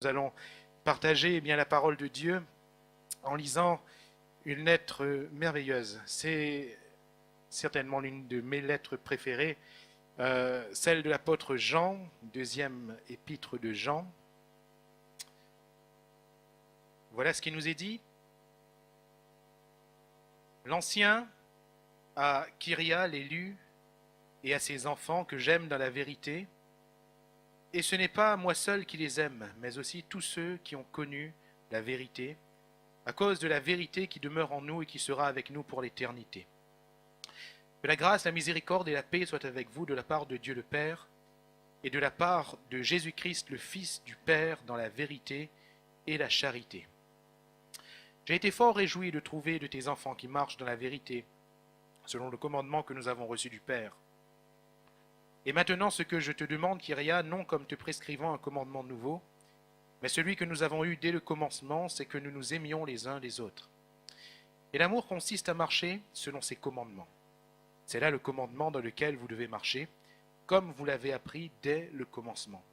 Nous allons partager la parole de Dieu en lisant une lettre merveilleuse. C'est certainement l'une de mes lettres préférées, celle de l'apôtre Jean, deuxième épître de Jean. Voilà ce qui nous est dit. L'Ancien à Kyria l'élu et à ses enfants que j'aime dans la vérité. Et ce n'est pas moi seul qui les aime, mais aussi tous ceux qui ont connu la vérité, à cause de la vérité qui demeure en nous et qui sera avec nous pour l'éternité. Que la grâce, la miséricorde et la paix soient avec vous de la part de Dieu le Père et de la part de Jésus-Christ le Fils du Père dans la vérité et la charité. J'ai été fort réjoui de trouver de tes enfants qui marchent dans la vérité, selon le commandement que nous avons reçu du Père. Et maintenant, ce que je te demande, Kyria, non comme te prescrivant un commandement nouveau, mais celui que nous avons eu dès le commencement, c'est que nous nous aimions les uns les autres. Et l'amour consiste à marcher selon ses commandements. C'est là le commandement dans lequel vous devez marcher, comme vous l'avez appris dès le commencement.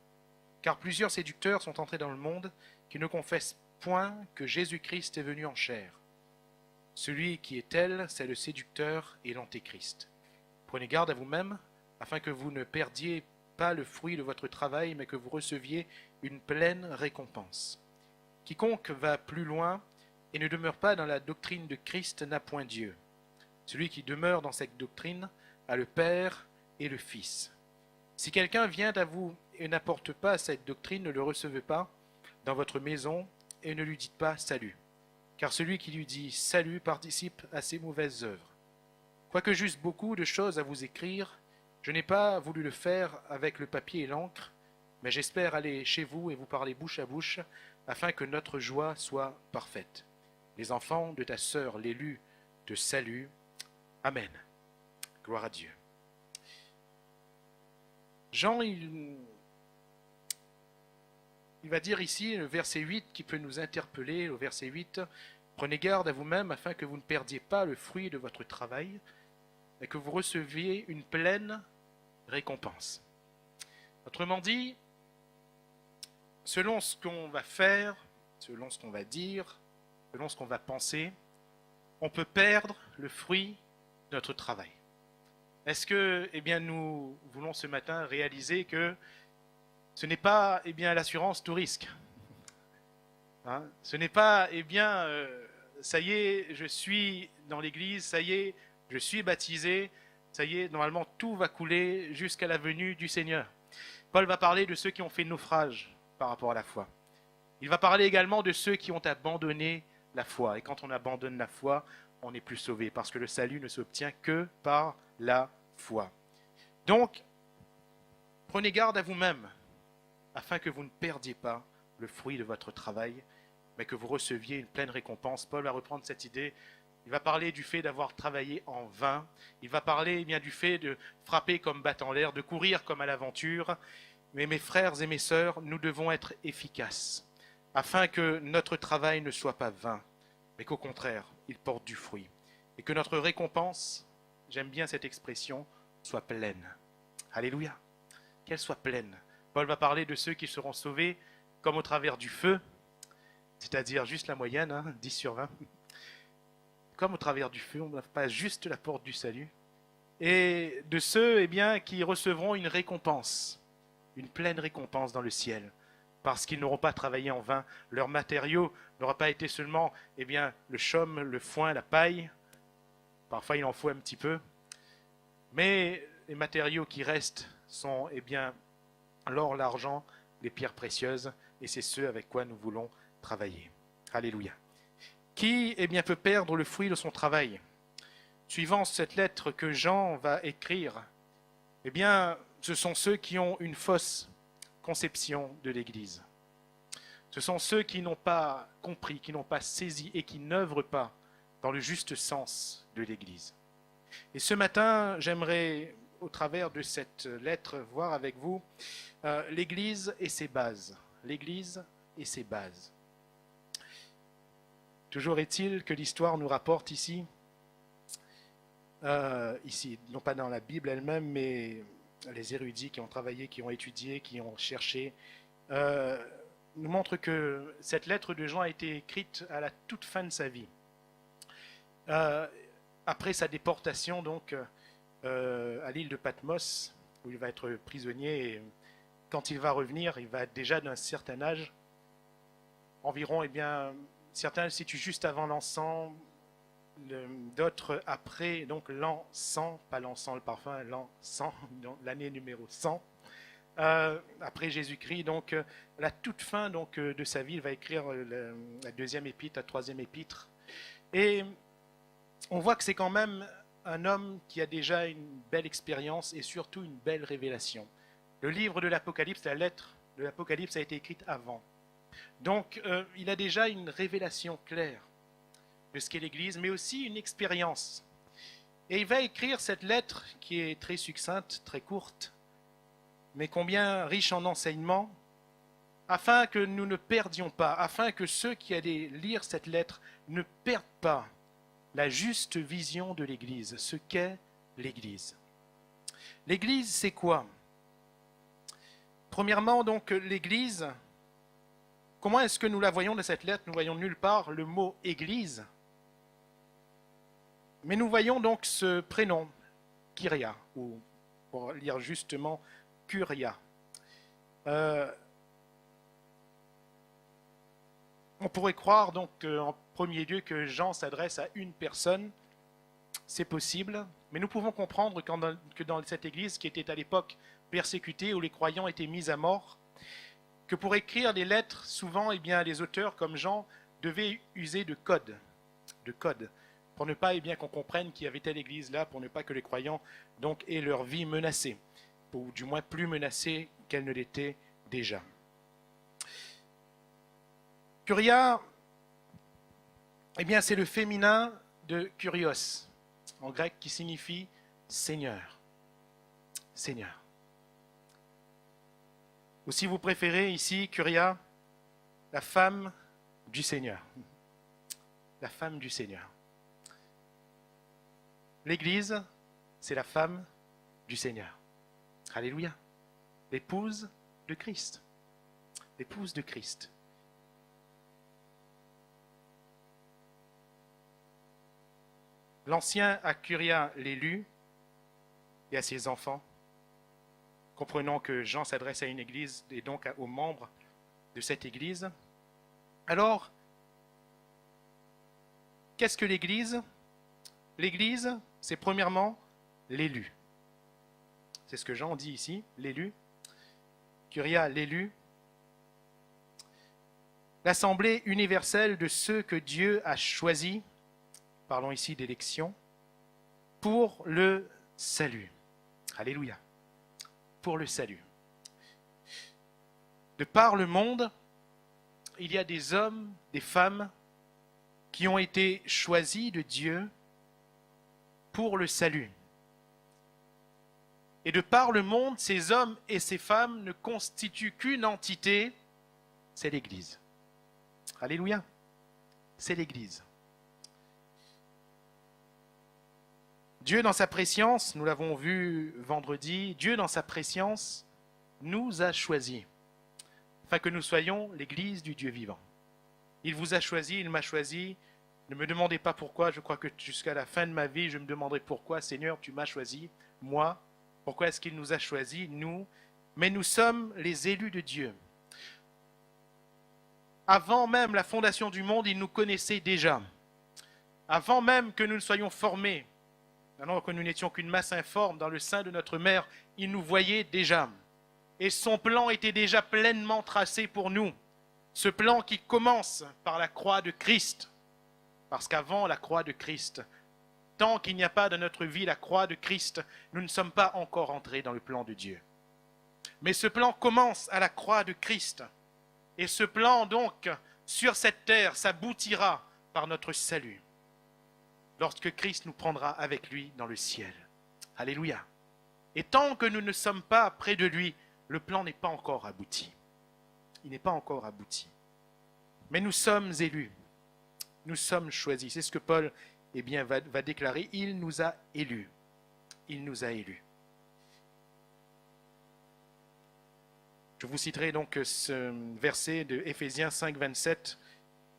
Car plusieurs séducteurs sont entrés dans le monde qui ne confessent point que Jésus-Christ est venu en chair. Celui qui est tel, c'est le séducteur et l'antéchrist. Prenez garde à vous-même, afin que vous ne perdiez pas le fruit de votre travail, mais que vous receviez une pleine récompense. Quiconque va plus loin et ne demeure pas dans la doctrine de Christ n'a point Dieu. Celui qui demeure dans cette doctrine a le Père et le Fils. Si quelqu'un vient à vous et n'apporte pas cette doctrine, ne le recevez pas dans votre maison et ne lui dites pas salut. Car celui qui lui dit salut participe à ses mauvaises œuvres. Quoique j'eusse beaucoup de choses à vous écrire, je n'ai pas voulu le faire avec le papier et l'encre, mais j'espère aller chez vous et vous parler bouche à bouche, afin que notre joie soit parfaite. Les enfants de ta sœur, l'élu, te saluent. Amen. Gloire à Dieu. Jean, il va dire ici, le verset 8, qui peut nous interpeller, au verset 8, « Prenez garde à vous-même afin que vous ne perdiez pas le fruit de votre travail, et que vous receviez une pleine récompense. » Autrement dit, selon ce qu'on va faire, selon ce qu'on va dire, selon ce qu'on va penser, on peut perdre le fruit de notre travail. Est-ce que nous voulons ce matin réaliser que ce n'est pas l'assurance tout risque, hein? Ce n'est pas ça y est, je suis dans l'église, ça y est, je suis baptisé, ça y est, normalement tout va couler jusqu'à la venue du Seigneur. Paul va parler de ceux qui ont fait naufrage par rapport à la foi. Il va parler également de ceux qui ont abandonné la foi. Et quand on abandonne la foi, on n'est plus sauvé, parce que le salut ne s'obtient que par la foi. Donc, prenez garde à vous-même, afin que vous ne perdiez pas le fruit de votre travail, mais que vous receviez une pleine récompense. Paul va reprendre cette idée. Il va parler du fait d'avoir travaillé en vain. Il va parler du fait de frapper comme battant l'air, de courir comme à l'aventure. Mais mes frères et mes sœurs, nous devons être efficaces, afin que notre travail ne soit pas vain, mais qu'au contraire, il porte du fruit. Et que notre récompense, j'aime bien cette expression, soit pleine. Alléluia. Qu'elle soit pleine. Paul va parler de ceux qui seront sauvés comme au travers du feu, c'est-à-dire juste la moyenne, 10 sur 20. Comme au travers du feu, on ne pas juste la porte du salut. Et de ceux qui recevront une récompense, une pleine récompense dans le ciel, parce qu'ils n'auront pas travaillé en vain. Leur matériau n'aura pas été seulement le chaume, le foin, la paille. Parfois il en faut un petit peu. Mais les matériaux qui restent sont l'or, l'argent, les pierres précieuses, et c'est ce avec quoi nous voulons travailler. Alléluia. Qui peut perdre le fruit de son travail? Suivant cette lettre que Jean va écrire, ce sont ceux qui ont une fausse conception de l'Église. Ce sont ceux qui n'ont pas compris, qui n'ont pas saisi et qui n'œuvrent pas dans le juste sens de l'Église. Et ce matin, j'aimerais, au travers de cette lettre, voir avec vous l'Église et ses bases. L'Église et ses bases. Toujours est-il que l'histoire nous rapporte ici, non pas dans la Bible elle-même, mais les érudits qui ont travaillé, qui ont étudié, qui ont cherché, nous montre que cette lettre de Jean a été écrite à la toute fin de sa vie. Après sa déportation donc à l'île de Patmos, où il va être prisonnier, et quand il va revenir, il va être déjà d'un certain âge, environ, certains le situent juste avant l'an 100, d'autres après, donc l'an 100, pas l'encens, le parfum, l'an 100, l'année numéro 100, après Jésus-Christ, donc la toute fin donc, de sa vie, il va écrire la deuxième épître, la troisième épître, et on voit que c'est quand même un homme qui a déjà une belle expérience et surtout une belle révélation. Le livre de l'Apocalypse, la lettre de l'Apocalypse a été écrite avant. Donc il a déjà une révélation claire de ce qu'est l'Église, mais aussi une expérience. Et il va écrire cette lettre qui est très succincte, très courte, mais combien riche en enseignements, afin que nous ne perdions pas, afin que ceux qui allaient lire cette lettre ne perdent pas la juste vision de l'Église, ce qu'est l'Église. L'Église, c'est quoi? Premièrement, donc, l'Église, comment est-ce que nous la voyons dans cette lettre? Nous voyons nulle part le mot Église, mais nous voyons donc ce prénom, Kyria, ou pour lire justement, Curia. On pourrait croire donc en premier lieu que Jean s'adresse à une personne, c'est possible, mais nous pouvons comprendre que dans cette église qui était à l'époque persécutée, où les croyants étaient mis à mort, que pour écrire des lettres, souvent les auteurs comme Jean devaient user de codes, pour ne pas qu'on comprenne qu'il y avait telle église là, pour ne pas que les croyants donc aient leur vie menacée, ou du moins plus menacée qu'elle ne l'était déjà. Curia, c'est le féminin de Kurios, en grec, qui signifie Seigneur. Seigneur. Ou si vous préférez ici, Curia, la femme du Seigneur. La femme du Seigneur. L'Église, c'est la femme du Seigneur. Alléluia. L'épouse de Christ. L'épouse de Christ. L'Ancien à Curia l'élu et à ses enfants, comprenant que Jean s'adresse à une église et donc aux membres de cette église. Alors, qu'est-ce que l'église? L'église, c'est premièrement l'élu. C'est ce que Jean dit ici, l'élu. Curia, l'élu. L'assemblée universelle de ceux que Dieu a choisis, parlons ici d'élection, pour le salut. Alléluia. Pour le salut. De par le monde, il y a des hommes, des femmes qui ont été choisis de Dieu pour le salut. Et de par le monde, ces hommes et ces femmes ne constituent qu'une entité, c'est l'Église. Alléluia. C'est l'Église. Dieu dans sa préscience, nous l'avons vu vendredi, Dieu dans sa préscience nous a choisis, afin que nous soyons l'Église du Dieu vivant. Il vous a choisi, il m'a choisi. Ne me demandez pas pourquoi, je crois que jusqu'à la fin de ma vie, je me demanderai pourquoi, Seigneur, tu m'as choisi, moi. Pourquoi est-ce qu'il nous a choisis, nous? Mais nous sommes les élus de Dieu. Avant même la fondation du monde, il nous connaissait déjà. Avant même que nous ne soyons formés, alors que nous n'étions qu'une masse informe dans le sein de notre mère, il nous voyait déjà. Et son plan était déjà pleinement tracé pour nous. Ce plan qui commence par la croix de Christ. Parce qu'avant la croix de Christ, tant qu'il n'y a pas dans notre vie la croix de Christ, nous ne sommes pas encore entrés dans le plan de Dieu. Mais ce plan commence à la croix de Christ. Et ce plan donc, sur cette terre, s'aboutira par notre salut. Lorsque Christ nous prendra avec lui dans le ciel. Alléluia. Et tant que nous ne sommes pas près de lui, le plan n'est pas encore abouti. Il n'est pas encore abouti. Mais nous sommes élus. Nous sommes choisis. C'est ce que Paul va déclarer. Il nous a élus. Il nous a élus. Je vous citerai donc ce verset de Éphésiens 5, 27.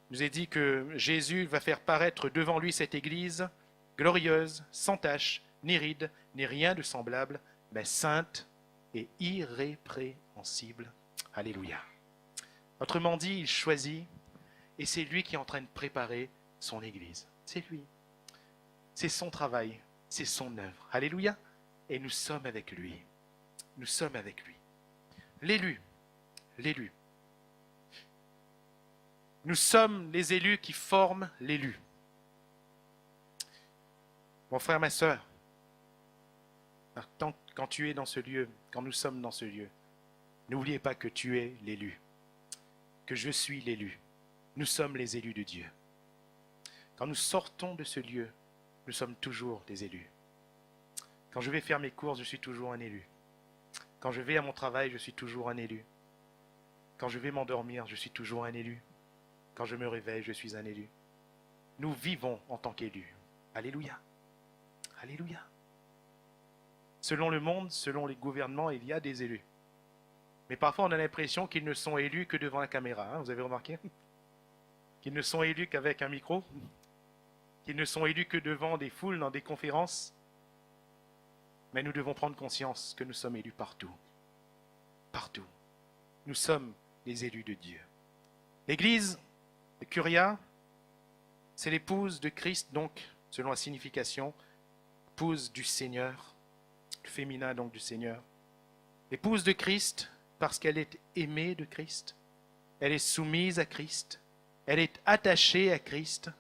Il nous est dit que Jésus va faire paraître devant lui cette Église glorieuse, sans tache, ni ride, ni rien de semblable, mais sainte et irrépréhensible. Alléluia. Autrement dit, il choisit, et c'est lui qui est en train de préparer son Église. C'est lui. C'est son travail, c'est son œuvre. Alléluia. Et nous sommes avec lui. Nous sommes avec lui. L'élu. L'élu. Nous sommes les élus qui forment l'élu. Mon frère, ma sœur, quand tu es dans ce lieu, quand nous sommes dans ce lieu, n'oubliez pas que tu es l'élu, que je suis l'élu. Nous sommes les élus de Dieu. Quand nous sortons de ce lieu, nous sommes toujours des élus. Quand je vais faire mes courses, je suis toujours un élu. Quand je vais à mon travail, je suis toujours un élu. Quand je vais m'endormir, je suis toujours un élu. Quand je me réveille, je suis un élu. Nous vivons en tant qu'élus. Alléluia. Alléluia. Selon le monde, selon les gouvernements, il y a des élus. Mais parfois, on a l'impression qu'ils ne sont élus que devant la caméra. Hein, vous avez remarqué? Qu'ils ne sont élus qu'avec un micro. Qu'ils ne sont élus que devant des foules, dans des conférences. Mais nous devons prendre conscience que nous sommes élus partout. Partout. Nous sommes les élus de Dieu. L'Église, le Curia, c'est l'épouse de Christ, donc, selon la signification, épouse du Seigneur, le féminin donc du Seigneur. L'épouse de Christ, parce qu'elle est aimée de Christ, elle est soumise à Christ, elle est attachée à Christ,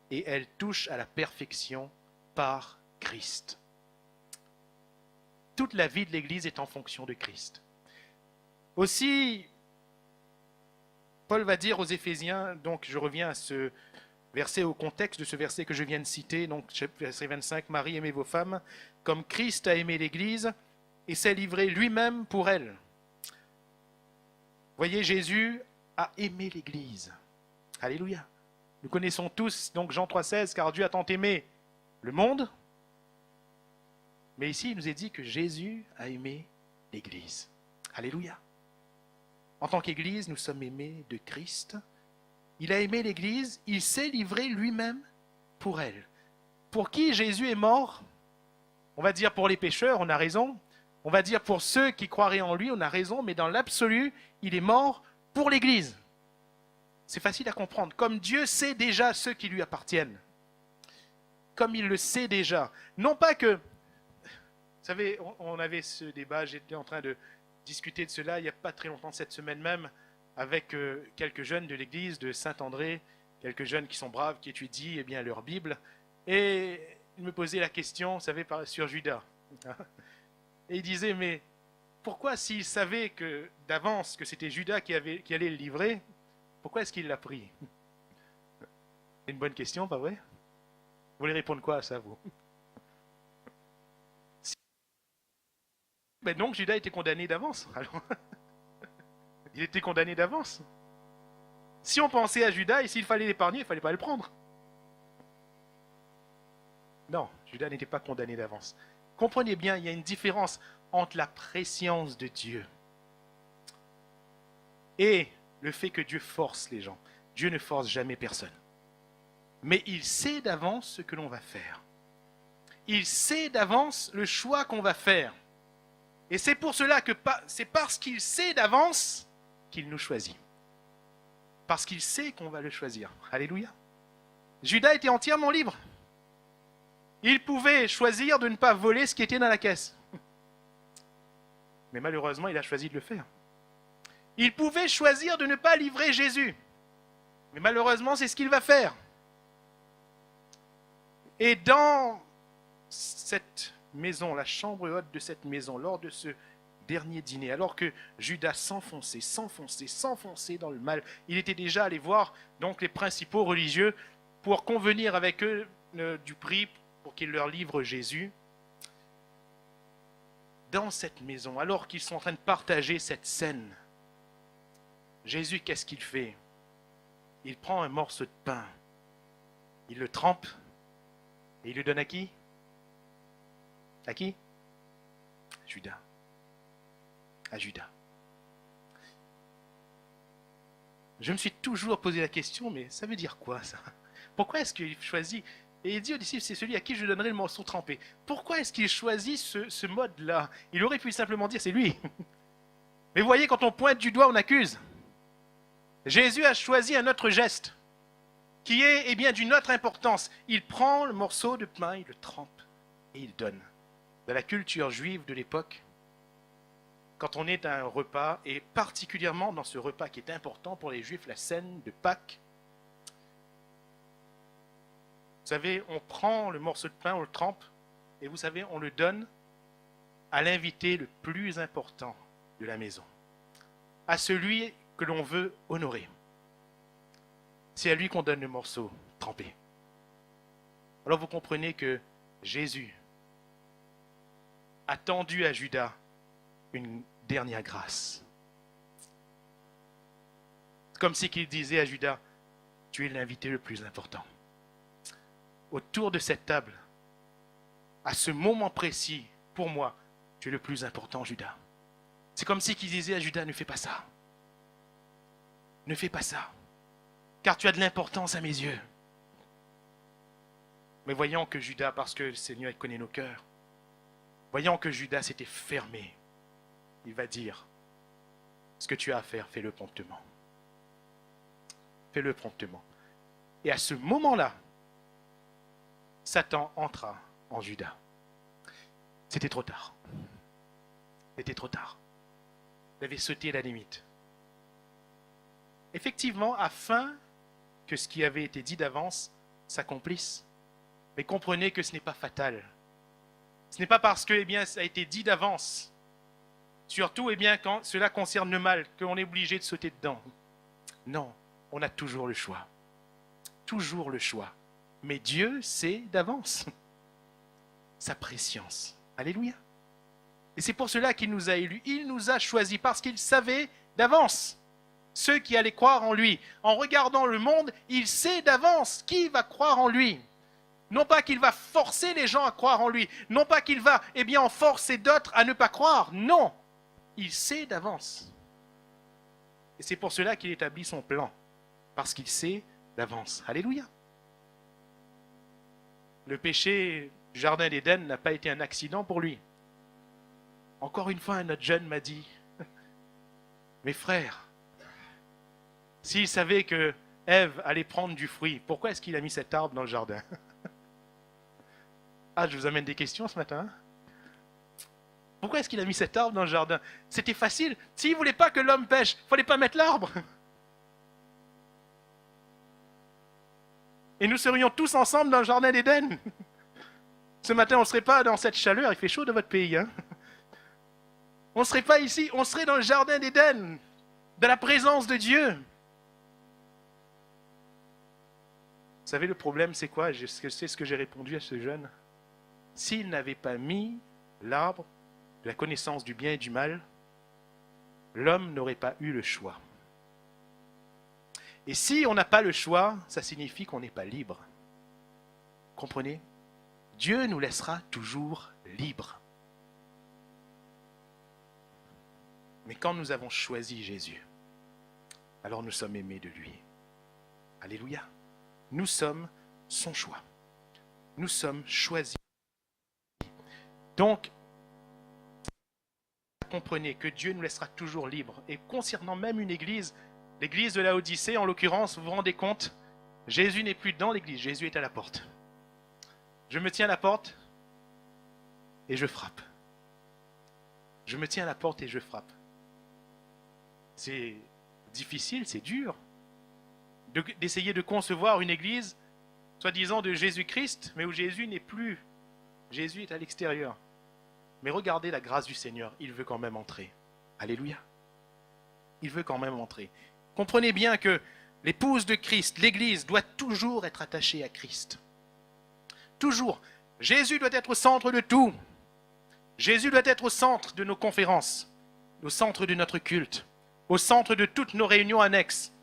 et elle touche à la perfection par Christ. Toute la vie de l'Église est en fonction de Christ. Aussi, Paul va dire aux Éphésiens, donc je reviens à ce verset, au contexte de ce verset que je viens de citer, donc verset 25, Marie, aimez vos femmes, comme Christ a aimé l'Église et s'est livré lui-même pour elle. Voyez, Jésus a aimé l'Église. Alléluia. Nous connaissons tous donc Jean 3,16, car Dieu a tant aimé le monde. Mais ici, il nous est dit que Jésus a aimé l'Église. Alléluia. En tant qu'Église, nous sommes aimés de Christ. Il a aimé l'Église, il s'est livré lui-même pour elle. Pour qui Jésus est mort? On va dire pour les pécheurs, on a raison. On va dire pour ceux qui croiraient en lui, on a raison. Mais dans l'absolu, il est mort pour l'Église. C'est facile à comprendre. Comme Dieu sait déjà ceux qui lui appartiennent. Comme il le sait déjà. Non pas que... Vous savez, on avait ce débat, j'étais en train de discuter de cela il n'y a pas très longtemps, cette semaine même, avec quelques jeunes de l'église de Saint-André, quelques jeunes qui sont braves, qui étudient leur Bible. Et ils me posaient la question, vous savez, sur Judas. Et ils disaient, mais pourquoi s'il savait d'avance que c'était Judas qui allait le livrer, pourquoi est-ce qu'il l'a pris? C'est une bonne question, pas vrai? Vous voulez répondre quoi à ça, vous? Ben donc Judas était condamné d'avance. Alors, il était condamné d'avance. Si on pensait à Judas et s'il fallait l'épargner, il ne fallait pas le prendre. Non, Judas n'était pas condamné d'avance. Comprenez bien, il y a une différence entre la préscience de Dieu et le fait que Dieu force les gens. Dieu ne force jamais personne. Mais il sait d'avance ce que l'on va faire. Il sait d'avance le choix qu'on va faire. Et c'est pour cela que c'est parce qu'il sait d'avance qu'il nous choisit. Parce qu'il sait qu'on va le choisir. Alléluia. Judas était entièrement libre. Il pouvait choisir de ne pas voler ce qui était dans la caisse. Mais malheureusement, il a choisi de le faire. Il pouvait choisir de ne pas livrer Jésus. Mais malheureusement, c'est ce qu'il va faire. Et dans cette maison, la chambre haute de cette maison, lors de ce dernier dîner, alors que Judas s'enfonçait dans le mal, il était déjà allé voir donc les principaux religieux pour convenir avec eux du prix pour qu'ils leur livrent Jésus. Dans cette maison, alors qu'ils sont en train de partager cette scène, Jésus, qu'est-ce qu'il fait? Il prend un morceau de pain, il le trempe et il le donne à qui? À qui? Judas. À Judas. Je me suis toujours posé la question, mais ça veut dire quoi ça? Pourquoi est-ce qu'il choisit? Et il dit aux disciples, c'est celui à qui je donnerai le morceau trempé. Pourquoi est-ce qu'il choisit ce mode-là? Il aurait pu simplement dire, c'est lui. Mais vous voyez, quand on pointe du doigt, on accuse. Jésus a choisi un autre geste, qui est bien d'une autre importance. Il prend le morceau de pain, il le trempe et il donne. Dans la culture juive de l'époque, quand on est à un repas, et particulièrement dans ce repas qui est important pour les Juifs, la scène de Pâques, vous savez, on prend le morceau de pain, on le trempe, et vous savez, on le donne à l'invité le plus important de la maison, à celui que l'on veut honorer. C'est à lui qu'on donne le morceau trempé. Alors vous comprenez que Jésus a tendu à Judas une dernière grâce. C'est comme si qu'il disait à Judas, tu es l'invité le plus important. Autour de cette table, à ce moment précis, pour moi, tu es le plus important, Judas. C'est comme si qu'il disait à Judas, ne fais pas ça. Ne fais pas ça, car tu as de l'importance à mes yeux. Mais voyons que Judas, parce que le Seigneur connaît nos cœurs, voyons que Judas s'était fermé. Il va dire, ce que tu as à faire, fais-le promptement. Fais-le promptement. Et à ce moment-là, Satan entra en Judas. C'était trop tard. C'était trop tard. Il avait sauté la limite. Effectivement, afin que ce qui avait été dit d'avance s'accomplisse. Mais comprenez que ce n'est pas fatal. Ce n'est pas parce que ça a été dit d'avance, surtout quand cela concerne le mal, qu'on est obligé de sauter dedans. Non, on a toujours le choix. Toujours le choix. Mais Dieu sait d'avance sa préscience. Alléluia. Et c'est pour cela qu'il nous a élus. Il nous a choisis parce qu'il savait d'avance ceux qui allaient croire en lui. En regardant le monde, il sait d'avance qui va croire en lui. Non pas qu'il va forcer les gens à croire en lui. Non pas qu'il va en forcer d'autres à ne pas croire. Non. Il sait d'avance. Et c'est pour cela qu'il établit son plan. Parce qu'il sait d'avance. Alléluia. Le péché du jardin d'Éden n'a pas été un accident pour lui. Encore une fois, un autre jeune m'a dit, mes frères, s'il savait que Ève allait prendre du fruit, pourquoi est-ce qu'il a mis cet arbre dans le jardin? Ah, je vous amène des questions ce matin. Pourquoi est-ce qu'il a mis cet arbre dans le jardin? C'était facile. S'il ne voulait pas que l'homme pêche, il ne fallait pas mettre l'arbre. Et nous serions tous ensemble dans le jardin d'Éden. Ce matin, on ne serait pas dans cette chaleur. Il fait chaud dans votre pays. On ne serait pas ici. On serait dans le jardin d'Éden, de la présence de Dieu. Vous savez, le problème, c'est quoi? C'est ce que j'ai répondu à ce jeune. S'il n'avait pas mis l'arbre de la connaissance du bien et du mal, l'homme n'aurait pas eu le choix. Et si on n'a pas le choix, ça signifie qu'on n'est pas libre. Comprenez? Dieu nous laissera toujours libres. Mais quand nous avons choisi Jésus, alors nous sommes aimés de lui. Alléluia. Nous sommes son choix. Nous sommes choisis. Donc, comprenez que Dieu nous laissera toujours libres. Et concernant même une église, l'église de Laodicée, en l'occurrence, vous vous rendez compte, Jésus n'est plus dans l'église, Jésus est à la porte. Je me tiens à la porte et je frappe. Je me tiens à la porte et je frappe. C'est difficile, c'est dur d'essayer de concevoir une église, soi-disant de Jésus-Christ, mais où Jésus n'est plus. Jésus est à l'extérieur. Mais regardez la grâce du Seigneur, il veut quand même entrer. Alléluia. Il veut quand même entrer. Comprenez bien que l'épouse de Christ, l'Église, doit toujours être attachée à Christ. Toujours. Jésus doit être au centre de tout. Jésus doit être au centre de nos conférences, au centre de notre culte, au centre de toutes nos réunions annexes,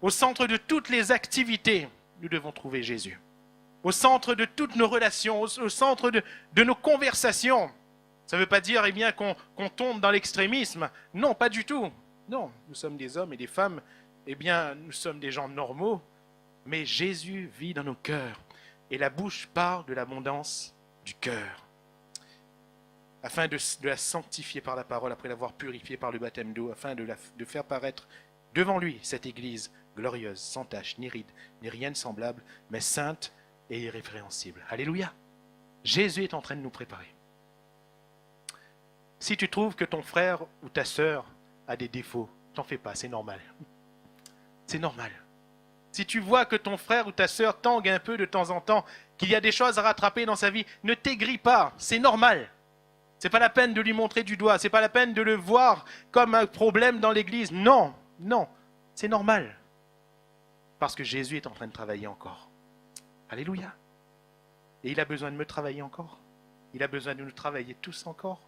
au centre de toutes les activités. Nous devons trouver Jésus. Au centre de toutes nos relations, au centre de nos conversations. Ça ne veut pas dire qu'on tombe dans l'extrémisme. Non, pas du tout. Non, nous sommes des hommes et des femmes eh bien, nous sommes des gens normaux, mais Jésus vit dans nos cœurs. Et la bouche parle de l'abondance du cœur. Afin de la sanctifier par la parole, après l'avoir purifiée par le baptême d'eau, afin de faire paraître devant lui cette Église glorieuse, sans tache, ni ride, ni rien de semblable, mais sainte et irrépréhensible. Alléluia! Jésus est en train de nous préparer. Si tu trouves que ton frère ou ta sœur a des défauts, t'en fais pas, c'est normal. C'est normal. Si tu vois que ton frère ou ta sœur tangue un peu de temps en temps, qu'il y a des choses à rattraper dans sa vie, ne t'aigris pas, c'est normal. C'est pas la peine de lui montrer du doigt, c'est pas la peine de le voir comme un problème dans l'église. Non, non, c'est normal. Parce que Jésus est en train de travailler encore. Alléluia. Et il a besoin de me travailler encore. Il a besoin de nous travailler tous encore,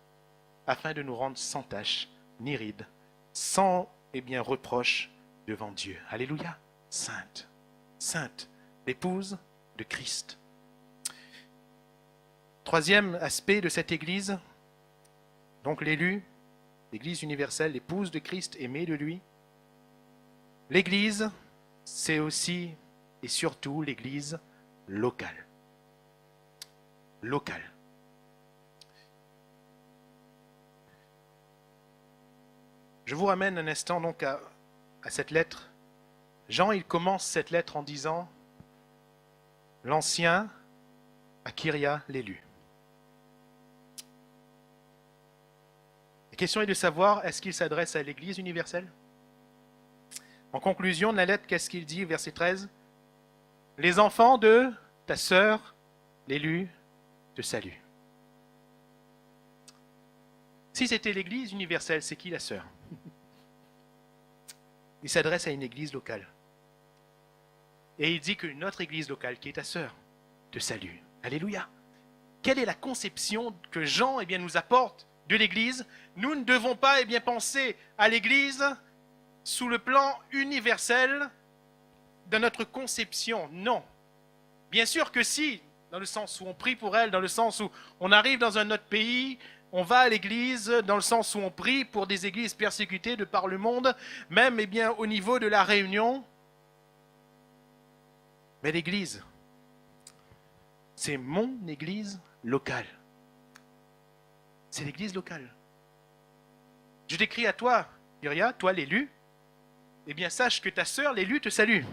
afin de nous rendre sans tache, ni ride, sans reproche devant Dieu. Alléluia. Sainte, sainte, l'épouse de Christ. Troisième aspect de cette Église, donc l'élu, l'Église universelle, l'épouse de Christ, aimée de lui. L'Église, c'est aussi et surtout l'Église locale. Locale. Je vous ramène un instant donc à cette lettre. Jean, il commence cette lettre en disant « L'ancien à Kyria, l'élu ». La question est de savoir, est-ce qu'il s'adresse à l'Église universelle? En conclusion de la lettre, qu'est-ce qu'il dit, verset 13? « Les enfants de ta sœur, l'élu, te saluent. » Si c'était l'Église universelle, c'est qui la sœur? Il s'adresse à une Église locale. Et il dit qu'une autre Église locale, qui est ta sœur, te salue. Alléluia. Quelle est la conception que Jean nous apporte de l'Église? Nous ne devons pas penser à l'Église sous le plan universel de notre conception. Non. Bien sûr que si, dans le sens où on prie pour elle, dans le sens où on arrive dans un autre pays, on va à l'église, dans le sens où on prie pour des églises persécutées de par le monde, même au niveau de la Réunion. Mais l'église, c'est mon église locale. C'est l'église locale. Je t'écris à toi, Kyria, toi l'élu, sache que ta sœur, l'élu, te salue.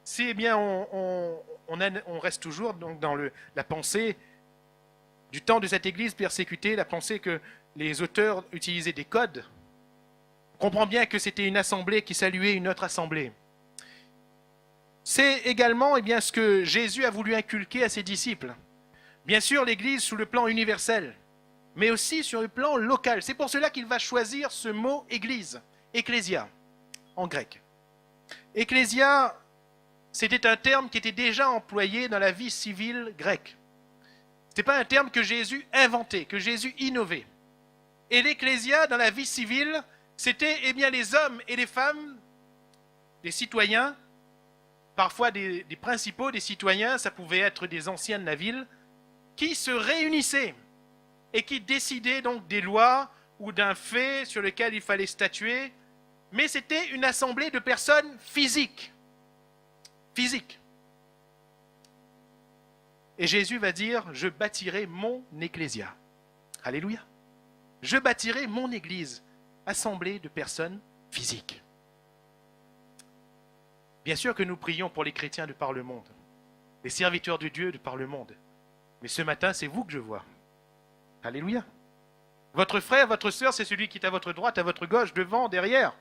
Si on reste toujours donc dans la pensée du temps de cette église persécutée, la pensée que les auteurs utilisaient des codes, on comprend bien que c'était une assemblée qui saluait une autre assemblée. C'est également ce que Jésus a voulu inculquer à ses disciples. Bien sûr, l'Église sous le plan universel, mais aussi sur le plan local. C'est pour cela qu'il va choisir ce mot « Église », « ecclésia » en grec. Ecclésia, c'était un terme qui était déjà employé dans la vie civile grecque. Ce n'était pas un terme que Jésus inventait, que Jésus innovait. Et l'ecclésia, dans la vie civile, c'était les hommes et les femmes, des citoyens, parfois des principaux, des citoyens, ça pouvait être des anciens de la ville, qui se réunissaient et qui décidaient donc des lois ou d'un fait sur lequel il fallait statuer, mais c'était une assemblée de personnes physiques. Physiques. Et Jésus va dire, je bâtirai mon ecclésia. Alléluia. Je bâtirai mon église, assemblée de personnes physiques. Bien sûr que nous prions pour les chrétiens de par le monde, les serviteurs de Dieu de par le monde. Mais ce matin, c'est vous que je vois. Alléluia. Votre frère, votre sœur, c'est celui qui est à votre droite, à votre gauche, devant, derrière.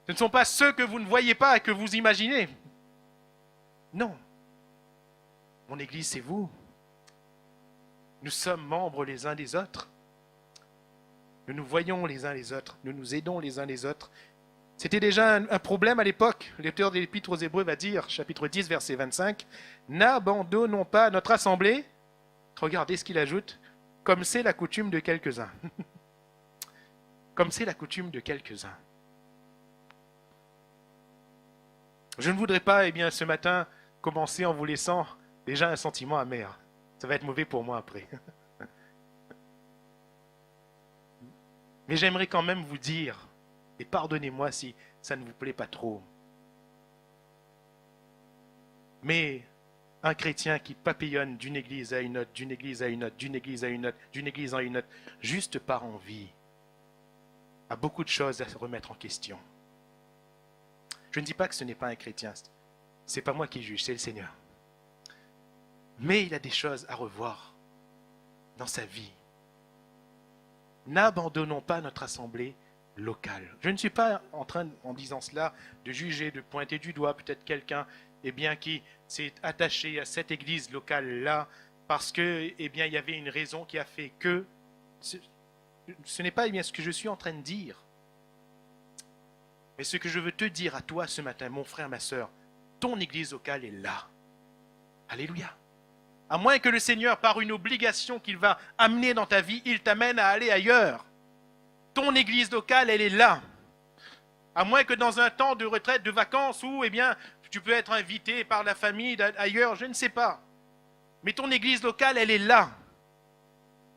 Ce ne sont pas ceux que vous ne voyez pas et que vous imaginez. Non. Mon église, c'est vous. Nous sommes membres les uns des autres. Nous nous voyons les uns les autres. Nous nous aidons les uns les autres. C'était déjà un problème à l'époque. L'auteur de l'Épître aux Hébreux va dire, chapitre 10, verset 25, « N'abandonnons pas notre assemblée. » Regardez ce qu'il ajoute. « Comme c'est la coutume de quelques-uns. » Comme c'est la coutume de quelques-uns. Je ne voudrais pas, ce matin, commencer en vous laissant déjà un sentiment amer. Ça va être mauvais pour moi après. Mais j'aimerais quand même vous dire, et pardonnez-moi si ça ne vous plaît pas trop. Mais un chrétien qui papillonne d'une église à une autre, d'une église à une autre, d'une église à une autre, d'une église à une autre, juste par envie, a beaucoup de choses à se remettre en question. Je ne dis pas que ce n'est pas un chrétien, c'est pas moi qui juge, c'est le Seigneur. Mais il a des choses à revoir dans sa vie. N'abandonnons pas notre assemblée locale. Je ne suis pas en train, en disant cela, de juger, de pointer du doigt peut-être quelqu'un qui s'est attaché à cette église locale-là parce que il y avait une raison qui a fait que. Ce n'est pas ce que je suis en train de dire. Mais ce que je veux te dire à toi ce matin, mon frère, ma sœur, ton église locale est là. Alléluia. À moins que le Seigneur, par une obligation qu'il va amener dans ta vie, il t'amène à aller ailleurs. Ton église locale, elle est là. À moins que dans un temps de retraite, de vacances, où tu peux être invité par la famille ailleurs, je ne sais pas. Mais ton église locale, elle est là.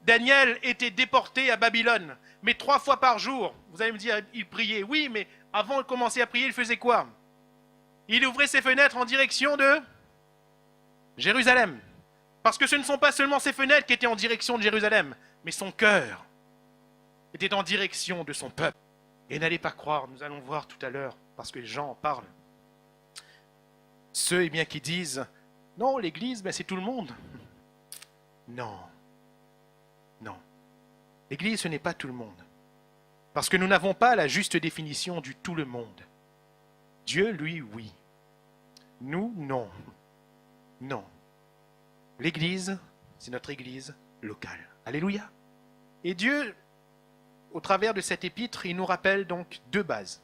Daniel était déporté à Babylone, mais 3 fois par jour. Vous allez me dire, il priait. Oui, mais avant de commencer à prier, il faisait quoi? Il ouvrait ses fenêtres en direction de Jérusalem. Parce que ce ne sont pas seulement ses fenêtres qui étaient en direction de Jérusalem, mais son cœur était en direction de son peuple. Et n'allez pas croire, nous allons voir tout à l'heure, parce que les gens en parlent. Ceux qui disent, non, l'église, c'est tout le monde. Non. Non. L'église, ce n'est pas tout le monde. Parce que nous n'avons pas la juste définition du tout le monde. Dieu, lui, oui. Nous, non. Non. L'église, c'est notre église locale. Alléluia. Et Dieu, au travers de cette épître, il nous rappelle donc 2 bases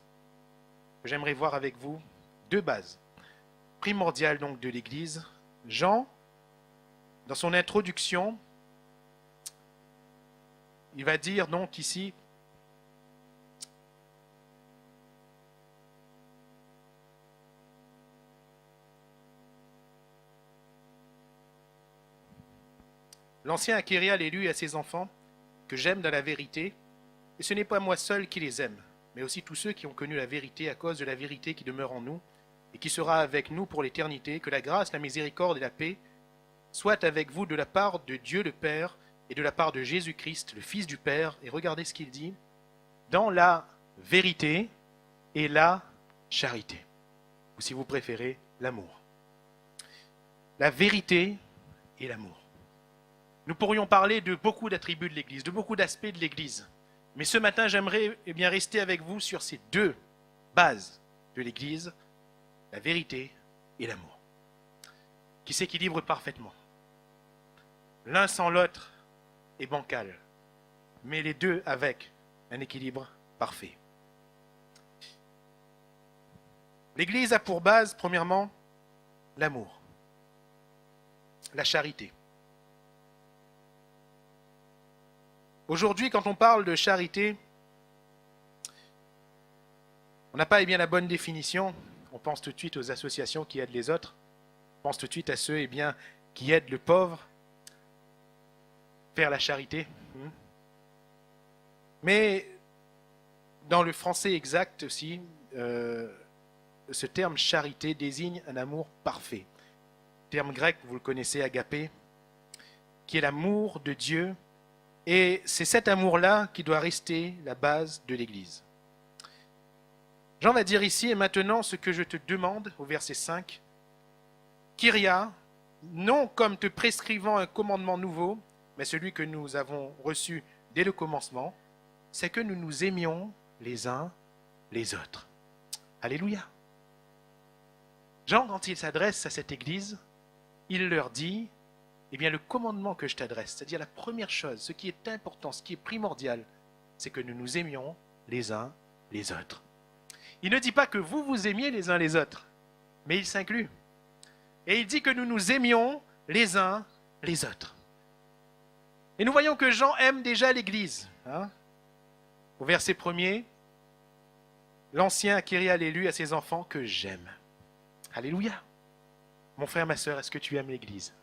que j'aimerais voir avec vous. 2 bases primordiales donc de l'église. Jean, dans son introduction, il va dire donc ici, l'ancien Akéria l'élu à ses enfants, que j'aime dans la vérité, et ce n'est pas moi seul qui les aime, mais aussi tous ceux qui ont connu la vérité à cause de la vérité qui demeure en nous, et qui sera avec nous pour l'éternité, que la grâce, la miséricorde et la paix soient avec vous de la part de Dieu le Père, et de la part de Jésus-Christ, le Fils du Père, et regardez ce qu'il dit, dans la vérité et la charité, ou si vous préférez, l'amour. La vérité et l'amour. Nous pourrions parler de beaucoup d'attributs de l'Église, de beaucoup d'aspects de l'Église, mais ce matin, j'aimerais rester avec vous sur ces 2 bases de l'Église, la vérité et l'amour, qui s'équilibrent parfaitement. L'un sans l'autre est bancal, mais les 2 avec un équilibre parfait. L'Église a pour base, premièrement, l'amour, la charité. Aujourd'hui, quand on parle de charité, on n'a pas la bonne définition. On pense tout de suite aux associations qui aident les autres. On pense tout de suite à ceux qui aident le pauvre. Faire la charité. Mais dans le français exact aussi, ce terme charité désigne un amour parfait. Le terme grec, vous le connaissez, agapé, qui est l'amour de Dieu. Et c'est cet amour-là qui doit rester la base de l'Église. Jean va dire ici, et maintenant ce que je te demande, au verset 5, Kyria, non comme te prescrivant un commandement nouveau, mais celui que nous avons reçu dès le commencement, c'est que nous nous aimions les uns les autres. Alléluia. Jean, quand il s'adresse à cette Église, il leur dit, le commandement que je t'adresse, c'est-à-dire la première chose, ce qui est important, ce qui est primordial, c'est que nous nous aimions les uns les autres. Il ne dit pas que vous vous aimiez les uns les autres, mais il s'inclut. Et il dit que nous nous aimions les uns les autres. Et nous voyons que Jean aime déjà l'Église. Au verset 1er, l'ancien Akéria l'élu à ses enfants que j'aime. Alléluia. Mon frère, ma sœur, est-ce que tu aimes l'Église?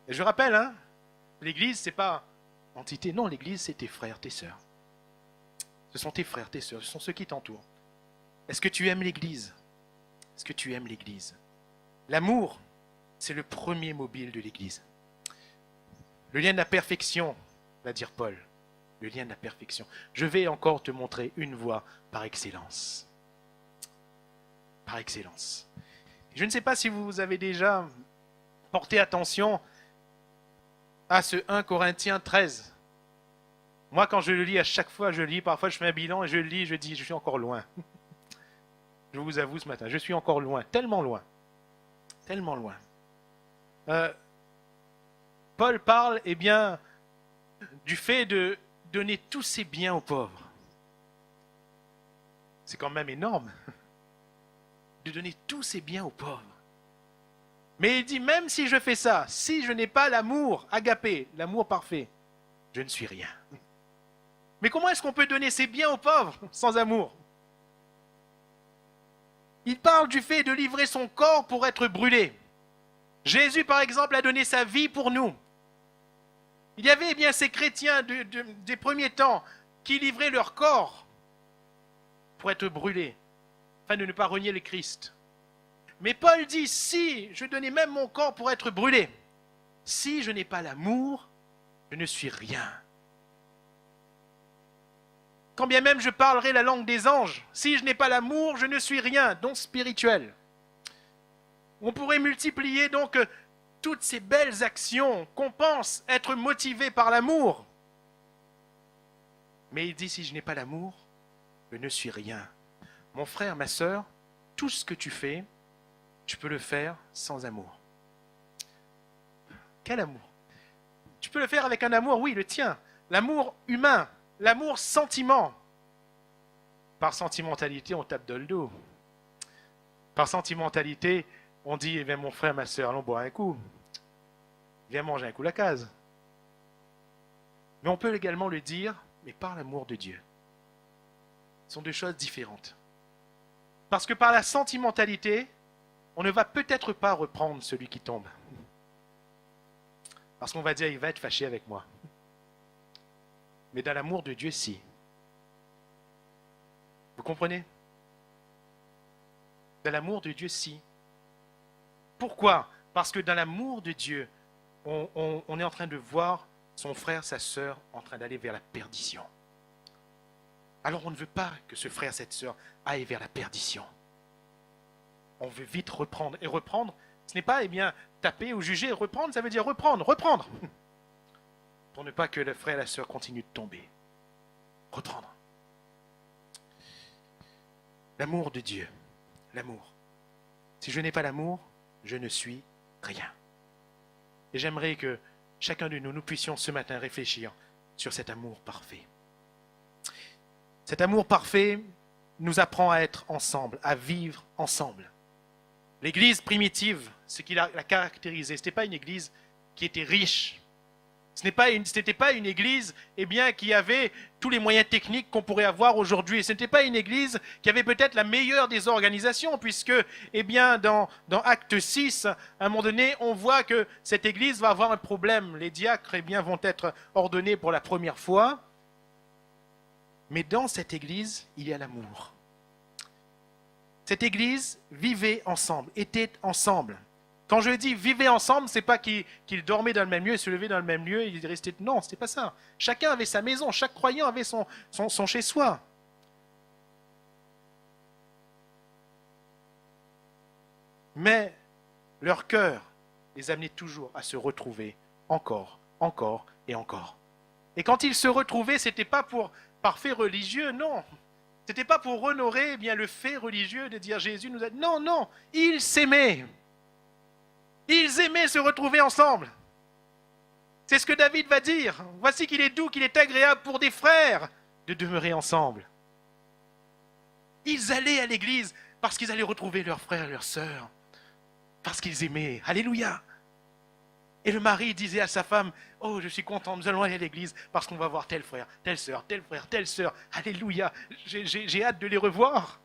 Et je rappelle, l'Église, c'est pas entité. Non, l'Église, c'est tes frères, tes sœurs. Ce sont tes frères, tes sœurs, ce sont ceux qui t'entourent. Est-ce que tu aimes l'Église? Est-ce que tu aimes l'Église? L'amour, c'est le premier mobile de l'Église. Le lien de la perfection, va dire Paul. Le lien de la perfection. Je vais encore te montrer une voie par excellence. Par excellence. Je ne sais pas si vous avez déjà porté attention à ce 1 Corinthiens 13. Moi, quand je le lis, à chaque fois, je le lis, parfois je fais un bilan et je le lis, je dis, je suis encore loin. Je vous avoue ce matin, je suis encore loin, tellement loin. Tellement loin. Paul parle, eh bien, du fait de donner tous ses biens aux pauvres. C'est quand même énorme. De donner tous ses biens aux pauvres. Mais il dit, même si je fais ça, si je n'ai pas l'amour agapé, l'amour parfait, je ne suis rien. Mais comment est-ce qu'on peut donner ses biens aux pauvres sans amour? Il parle du fait de livrer son corps pour être brûlé. Jésus, par exemple, a donné sa vie pour nous. Il y avait eh bien ces chrétiens des premiers temps qui livraient leur corps pour être brûlés, afin de ne pas renier le Christ. Mais Paul dit, si je donnais même mon corps pour être brûlé, si je n'ai pas l'amour, je ne suis rien. Quand bien même je parlerai la langue des anges, si je n'ai pas l'amour, je ne suis rien, donc spirituel. On pourrait multiplier donc toutes ces belles actions qu'on pense être motivées par l'amour. Mais il dit, si je n'ai pas l'amour, je ne suis rien. Mon frère, ma sœur, tout ce que tu fais, tu peux le faire sans amour. Quel amour? Tu peux le faire avec un amour, oui, le tien. L'amour humain, l'amour sentiment. Par sentimentalité, on tape dans le dos. Par sentimentalité, on dit, eh bien, mon frère, ma sœur, allons boire un coup. Viens manger un coup la case. Mais on peut également le dire, mais par l'amour de Dieu. Ce sont deux choses différentes. Parce que par la sentimentalité, on ne va peut-être pas reprendre celui qui tombe. Parce qu'on va dire, il va être fâché avec moi. Mais dans l'amour de Dieu, si. Vous comprenez? Dans l'amour de Dieu, si. Pourquoi? Parce que dans l'amour de Dieu, on est en train de voir son frère, sa sœur en train d'aller vers la perdition. Alors on ne veut pas que ce frère, cette sœur aille vers la perdition. On veut vite reprendre. Et reprendre, ce n'est pas, eh bien, taper ou juger. Reprendre, ça veut dire reprendre. Pour ne pas que le frère et la sœur continuent de tomber. Reprendre. L'amour de Dieu. L'amour. Si je n'ai pas l'amour, je ne suis rien. Et j'aimerais que chacun de nous puissions ce matin réfléchir sur cet amour parfait. Cet amour parfait nous apprend à être ensemble, à vivre ensemble. L'église primitive, ce qui la caractérisait, ce n'était pas une église qui était riche. Ce n'était pas une église eh bien, qui avait tous les moyens techniques qu'on pourrait avoir aujourd'hui. Ce n'était pas une église qui avait peut-être la meilleure des organisations, puisque eh bien, dans Acte 6, à un moment donné, on voit que cette église va avoir un problème. Les diacres eh bien, vont être ordonnés pour la première fois. Mais dans cette église, il y a l'amour. Cette église vivait ensemble, était ensemble. Quand je dis vivait ensemble, ce n'est pas qu'ils dormaient dans le même lieu, ils se levaient dans le même lieu, ils restaient... Non, ce n'était pas ça. Chacun avait sa maison, chaque croyant avait son chez-soi. Mais leur cœur les amenait toujours à se retrouver encore et encore. Et quand ils se retrouvaient, ce n'était pas par fait religieux, non. Ce n'était pas pour honorer eh bien, le fait religieux de dire Jésus nous a... Non, ils s'aimaient. Ils aimaient se retrouver ensemble. C'est ce que David va dire. Voici qu'il est doux, qu'il est agréable pour des frères de demeurer ensemble. Ils allaient à l'église parce qu'ils allaient retrouver leurs frères et leurs sœurs. Parce qu'ils aimaient. Alléluia. Et le mari disait à sa femme, oh, je suis content, nous allons aller à l'église parce qu'on va voir tel frère, telle sœur, tel frère, telle sœur. Alléluia. J'ai hâte de les revoir.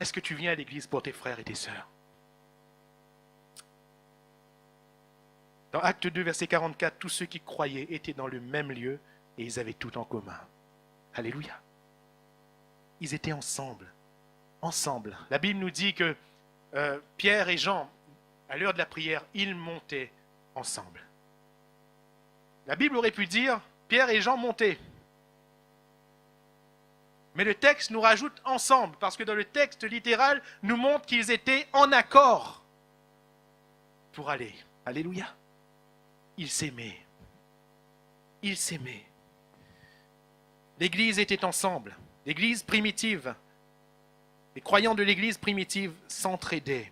Est-ce que tu viens à l'église pour tes frères et tes sœurs? Dans Acte 2, verset 44, tous ceux qui croyaient étaient dans le même lieu et ils avaient tout en commun. Alléluia. Ils étaient ensemble. Ensemble. La Bible nous dit que Pierre et Jean, à l'heure de la prière, ils montaient ensemble. La Bible aurait pu dire Pierre et Jean montaient. Mais le texte nous rajoute ensemble, parce que dans le texte littéral, nous montre qu'ils étaient en accord pour aller. Alléluia. Ils s'aimaient. Ils s'aimaient. L'Église était ensemble. L'Église primitive. Les croyants de l'Église primitive s'entraidaient.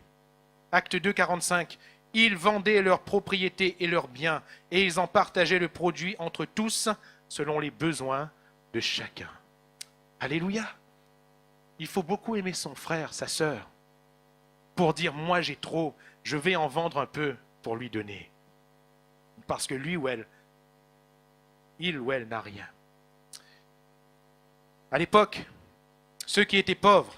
Acte 2, 45. Ils vendaient leurs propriétés et leurs biens, et ils en partageaient le produit entre tous, selon les besoins de chacun. Alléluia. Il faut beaucoup aimer son frère, sa sœur, pour dire, moi j'ai trop, je vais en vendre un peu pour lui donner. Parce que lui ou elle, il ou elle n'a rien. À l'époque, ceux qui étaient pauvres,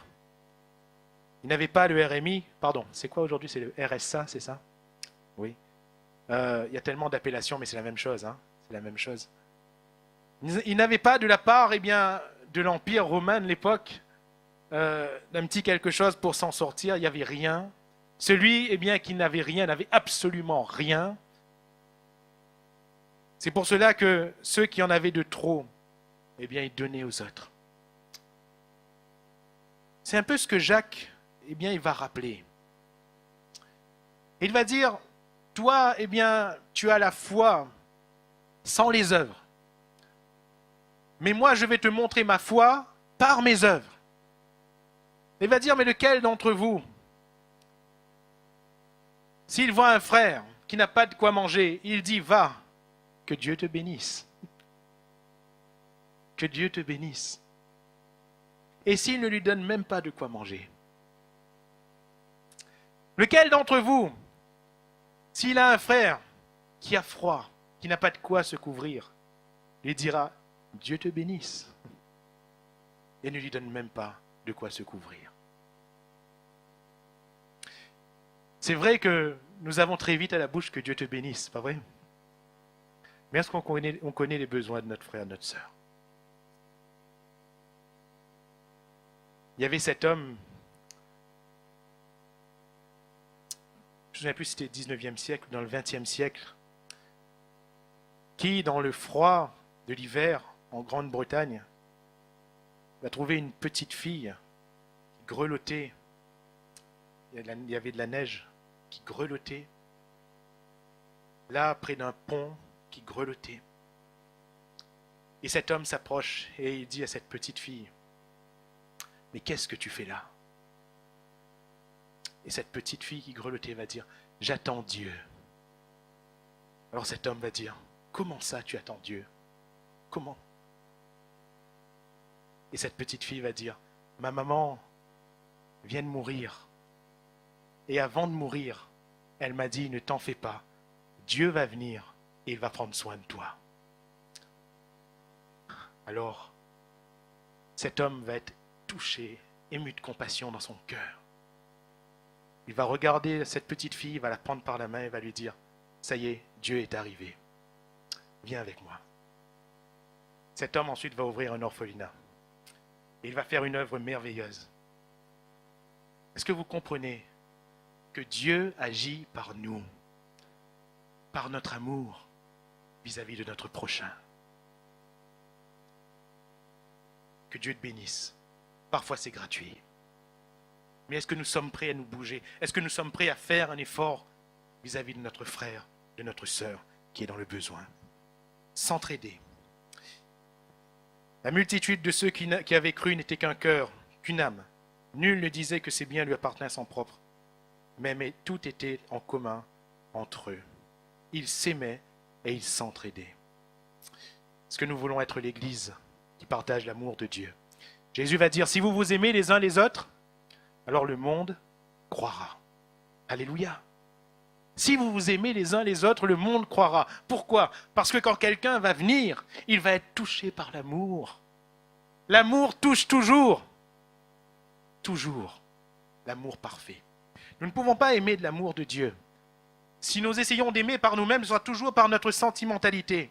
ils n'avaient pas le RMI, pardon, c'est quoi aujourd'hui? C'est le RSA, c'est ça? Oui. Il y a tellement d'appellations, mais c'est la même chose. Hein, c'est la même chose. Ils n'avaient pas de la part de l'Empire romain de l'époque d'un petit quelque chose pour s'en sortir. Il n'y avait rien. Celui qui n'avait rien n'avait absolument rien. C'est pour cela que ceux qui en avaient de trop, ils donnaient aux autres. C'est un peu ce que Jacques, il va rappeler. Il va dire, toi, tu as la foi sans les œuvres. Mais moi, je vais te montrer ma foi par mes œuvres. Il va dire, mais lequel d'entre vous, s'il voit un frère qui n'a pas de quoi manger, il dit, va, que Dieu te bénisse. Que Dieu te bénisse. Et s'il ne lui donne même pas de quoi manger, lequel d'entre vous, s'il a un frère qui a froid, qui n'a pas de quoi se couvrir, lui dira, Dieu te bénisse, et ne lui donne même pas de quoi se couvrir. C'est vrai que nous avons très vite à la bouche que Dieu te bénisse, pas vrai? Mais est-ce qu'on connaît les besoins de notre frère, de notre sœur? Il y avait cet homme, je ne sais plus si c'était au 19e siècle ou dans le 20e siècle, qui, dans le froid de l'hiver en Grande-Bretagne, va trouver une petite fille qui grelottait. Il y avait de la neige qui grelottait. Là, près d'un pont qui grelottait. Et cet homme s'approche et il dit à cette petite fille, « Mais qu'est-ce que tu fais là ?» Et cette petite fille qui grelottait va dire, « J'attends Dieu. » Alors cet homme va dire, « Comment ça tu attends Dieu? Comment ?» Et cette petite fille va dire, « Ma maman vient de mourir. Et avant de mourir, elle m'a dit, ne t'en fais pas. Dieu va venir et il va prendre soin de toi. » Alors, cet homme va être touché, ému de compassion dans son cœur. Il va regarder cette petite fille, il va la prendre par la main et va lui dire, « Ça y est, Dieu est arrivé. Viens avec moi. » Cet homme ensuite va ouvrir un orphelinat. Et il va faire une œuvre merveilleuse. Est-ce que vous comprenez que Dieu agit par nous, par notre amour vis-à-vis de notre prochain? Que Dieu te bénisse. Parfois c'est gratuit. Mais est-ce que nous sommes prêts à nous bouger? Est-ce que nous sommes prêts à faire un effort vis-à-vis de notre frère, de notre sœur qui est dans le besoin? S'entraider. La multitude de ceux qui avaient cru n'était qu'un cœur, qu'une âme. Nul ne disait que ses biens lui appartenaient en propre. Mais tout était en commun entre eux. Ils s'aimaient et ils s'entraidaient. Est-ce que nous voulons être l'Église qui partage l'amour de Dieu? Jésus va dire, si vous vous aimez les uns les autres, alors le monde croira. Alléluia. Si vous vous aimez les uns les autres, le monde croira. Pourquoi? Parce que quand quelqu'un va venir, il va être touché par l'amour. L'amour touche toujours. Toujours. L'amour parfait. Nous ne pouvons pas aimer de l'amour de Dieu. Si nous essayons d'aimer par nous-mêmes, ce sera toujours par notre sentimentalité.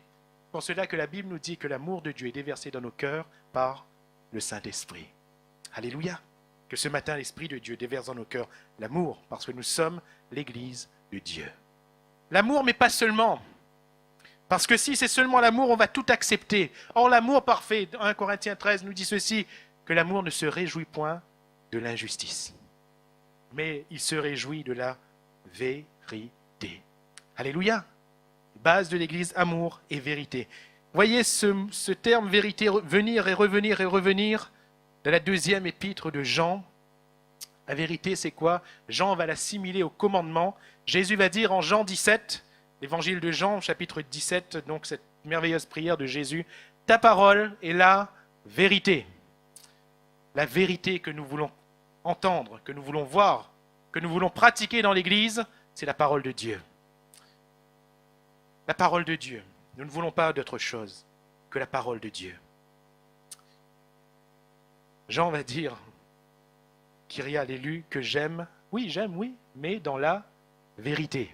pour cela que la Bible nous dit que l'amour de Dieu est déversé dans nos cœurs par le Saint-Esprit. Alléluia. Que ce matin, l'Esprit de Dieu déverse dans nos cœurs l'amour, parce que nous sommes l'Église de Dieu. L'amour, mais pas seulement. Parce que si c'est seulement l'amour, on va tout accepter. Or, l'amour parfait, 1 Corinthiens 13 nous dit ceci, que l'amour ne se réjouit point de l'injustice, mais il se réjouit de la vérité. Alléluia. Base de l'Église, amour et vérité. Voyez ce terme vérité, venir et revenir, dans la deuxième épître de Jean. La vérité, c'est quoi? Jean va l'assimiler au commandement. Jésus va dire en Jean 17, l'évangile de Jean, chapitre 17, donc cette merveilleuse prière de Jésus, « Ta parole est la vérité ». La vérité que nous voulons entendre, que nous voulons voir, que nous voulons pratiquer dans l'Église, c'est la parole de Dieu. La parole de Dieu. Nous ne voulons pas d'autre chose que la parole de Dieu. Jean va dire, Kyria l'élu, que j'aime, oui, mais dans la vérité.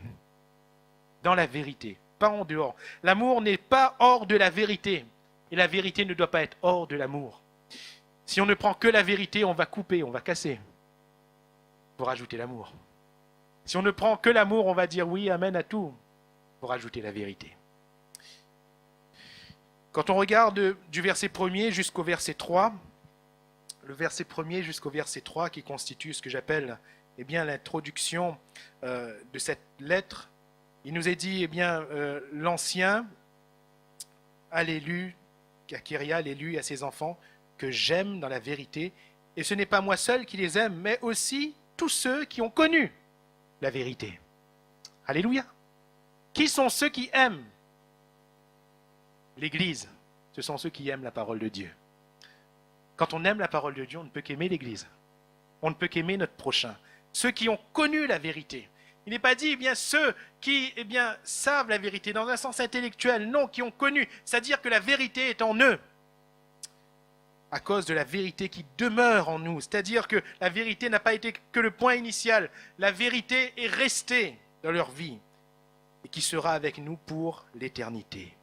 Dans la vérité, pas en dehors. L'amour n'est pas hors de la vérité, et la vérité ne doit pas être hors de l'amour. Si on ne prend que la vérité, on va couper, on va casser, pour ajouter l'amour. Si on ne prend que l'amour, on va dire oui, amen à tout, pour ajouter la vérité. Quand on regarde du verset 1er jusqu'au verset 3, le verset 1er jusqu'au verset 3 qui constitue ce que j'appelle l'introduction de cette lettre, il nous est dit, l'ancien à l'élu, à Kyria, l'élu, à ses enfants, que j'aime dans la vérité, et ce n'est pas moi seul qui les aime, mais aussi tous ceux qui ont connu la vérité. Alléluia. Qui sont ceux qui aiment l'Église? Ce sont ceux qui aiment la parole de Dieu. Quand on aime la parole de Dieu, on ne peut qu'aimer l'Église. On ne peut qu'aimer notre prochain. Ceux qui ont connu la vérité. Il n'est pas dit, ceux qui savent la vérité dans un sens intellectuel. Non, qui ont connu. C'est-à-dire que la vérité est en eux. À cause de la vérité qui demeure en nous. C'est-à-dire que la vérité n'a pas été que le point initial. La vérité est restée dans leur vie et qui sera avec nous pour l'éternité.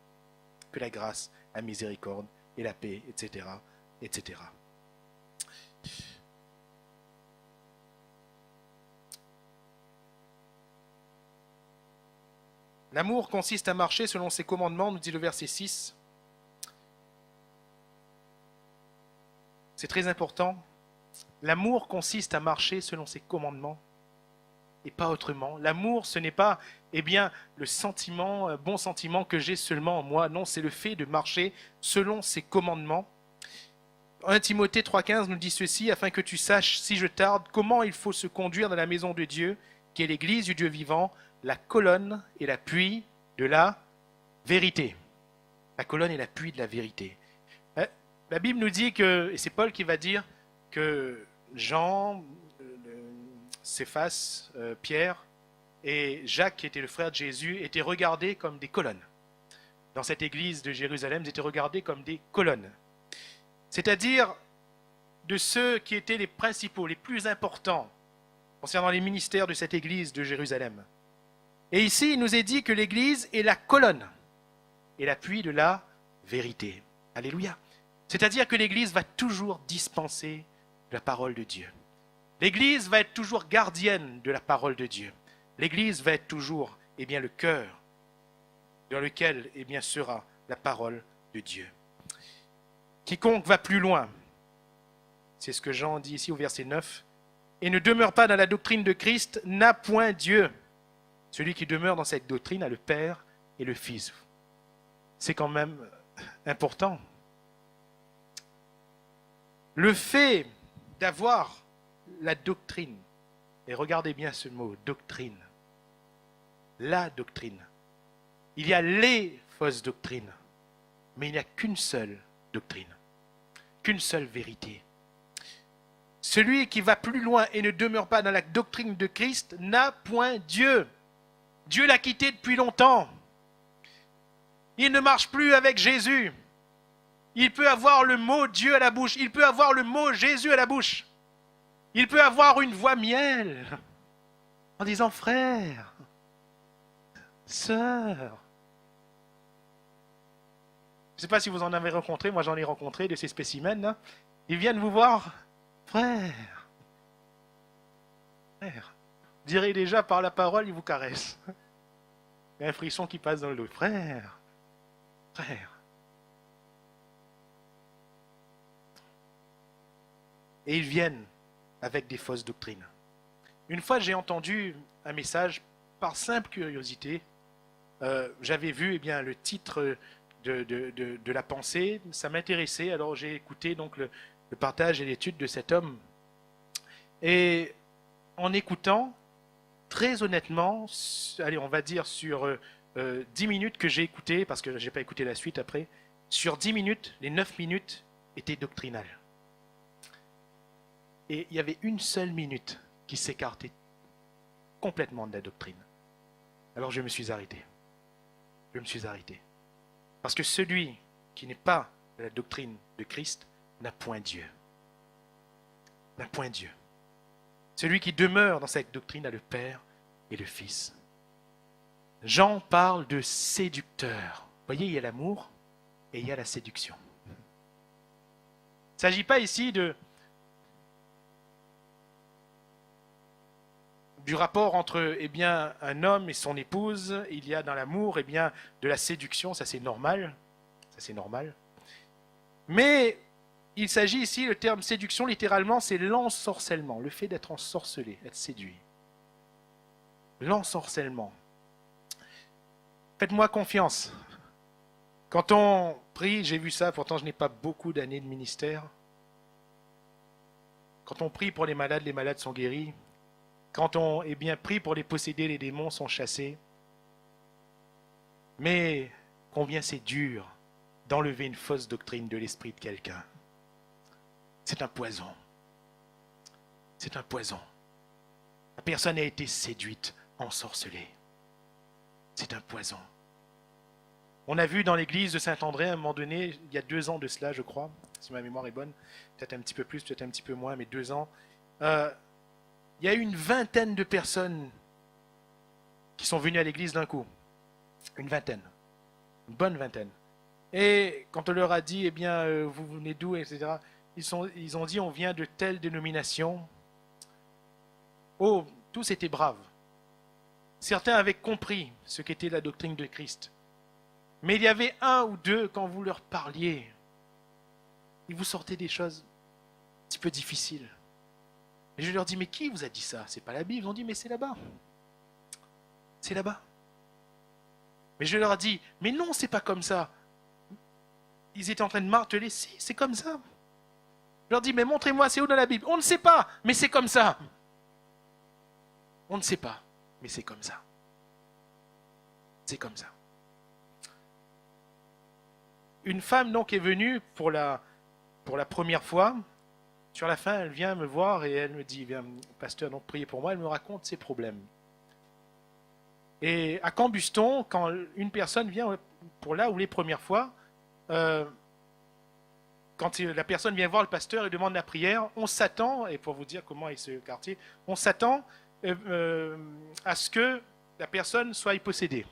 Que la grâce, la miséricorde et la paix, etc., etc. L'amour consiste à marcher selon ses commandements, nous dit le verset 6. C'est très important. L'amour consiste à marcher selon ses commandements et pas autrement. L'amour, ce n'est pas le sentiment, bon sentiment que j'ai seulement en moi. Non, c'est le fait de marcher selon ses commandements. 1 Timothée 3,15 nous dit ceci, afin que tu saches, si je tarde, comment il faut se conduire dans la maison de Dieu, qui est l'église du Dieu vivant, la colonne et l'appui de la vérité. La colonne et l'appui de la vérité. La Bible nous dit que, et c'est Paul qui va dire, que Jean, Céphas, Pierre et Jacques, qui était le frère de Jésus, étaient regardés comme des colonnes. Dans cette église de Jérusalem, ils étaient regardés comme des colonnes. C'est-à-dire de ceux qui étaient les principaux, les plus importants concernant les ministères de cette église de Jérusalem. Et ici, il nous est dit que l'église est la colonne et l'appui de la vérité. Alléluia. C'est-à-dire que l'église va toujours dispenser la parole de Dieu. L'église va être toujours gardienne de la parole de Dieu. L'église va être toujours le cœur dans lequel sera la parole de Dieu. Quiconque va plus loin, c'est ce que Jean dit ici au verset 9, et ne demeure pas dans la doctrine de Christ, n'a point Dieu. Celui qui demeure dans cette doctrine a le Père et le Fils. C'est quand même important. Le fait d'avoir la doctrine, et regardez bien ce mot, doctrine, la doctrine. Il y a les fausses doctrines, mais il n'y a qu'une seule doctrine, qu'une seule vérité. Celui qui va plus loin et ne demeure pas dans la doctrine de Christ n'a point Dieu. Dieu l'a quitté depuis longtemps. Il ne marche plus avec Jésus. Il peut avoir le mot Dieu à la bouche. Il peut avoir le mot Jésus à la bouche. Il peut avoir une voix miel en disant frère, sœur. Je ne sais pas si vous en avez rencontré, moi j'en ai rencontré de ces spécimens. Là. Ils viennent vous voir, frère. Frère. Vous direz déjà par la parole, ils vous caressent. Il y a un frisson qui passe dans le dos. Frère. Frère. Et ils viennent avec des fausses doctrines. Une fois, j'ai entendu un message par simple curiosité. J'avais vu eh bien, le titre de la pensée, ça m'intéressait, alors j'ai écouté donc, le partage et l'étude de cet homme. Et en écoutant, très honnêtement, allez, on va dire sur 10 minutes que j'ai écouté, parce que je n'ai pas écouté la suite après, sur 10 minutes, les 9 minutes étaient doctrinales. Et il y avait une seule minute qui s'écartait complètement de la doctrine. Alors je me suis arrêté. Je me suis arrêté. Parce que celui qui n'est pas de la doctrine de Christ n'a point Dieu. N'a point Dieu. Celui qui demeure dans cette doctrine a le Père et le Fils. Jean parle de séducteur. Vous voyez, il y a l'amour et il y a la séduction. Il ne s'agit pas ici du rapport entre eh bien, un homme et son épouse. Il y a dans l'amour eh bien, de la séduction, ça c'est normal. Ça c'est normal. Mais il s'agit ici, le terme séduction, littéralement, c'est l'ensorcellement, le fait d'être ensorcelé, être séduit. L'ensorcellement. Faites-moi confiance. Quand on prie, j'ai vu ça, pourtant je n'ai pas beaucoup d'années de ministère. Quand on prie pour les malades sont guéris. Quand on est bien pris pour les posséder, les démons sont chassés. Mais combien c'est dur d'enlever une fausse doctrine de l'esprit de quelqu'un. C'est un poison. C'est un poison. La personne a été séduite, ensorcelée. C'est un poison. On a vu dans l'église de Saint-André, à un moment donné, il y a 2 ans de cela, je crois, si ma mémoire est bonne, peut-être un petit peu plus, peut-être un petit peu moins, mais 2 ans, il y a eu une vingtaine de personnes qui sont venues à l'église d'un coup. Une vingtaine. Une bonne vingtaine. Et quand on leur a dit, eh bien, vous venez d'où, etc., ils ont dit, on vient de telle dénomination. Oh, tous étaient braves. Certains avaient compris ce qu'était la doctrine de Christ. Mais il y avait 1 ou 2, quand vous leur parliez, ils vous sortaient des choses un petit peu difficiles. Et je leur dis, mais qui vous a dit ça? C'est pas la Bible. Ils ont dit, mais c'est là-bas. C'est là-bas. Mais je leur ai dit, mais non, c'est pas comme ça. Ils étaient en train de marteler, si, c'est comme ça. Je leur dis, mais montrez-moi, c'est où dans la Bible? On ne sait pas, mais c'est comme ça. On ne sait pas, mais c'est comme ça. C'est comme ça. Une femme donc est venue pour la première fois. Sur la fin, elle vient me voir et elle me dit, viens, pasteur, donc priez pour moi. Elle me raconte ses problèmes. Et à Cambuston, quand une personne vient pour là ou les premières fois, quand la personne vient voir le pasteur et demande la prière, on s'attend, et pour vous dire comment est ce quartier, on s'attend à ce que la personne soit possédée.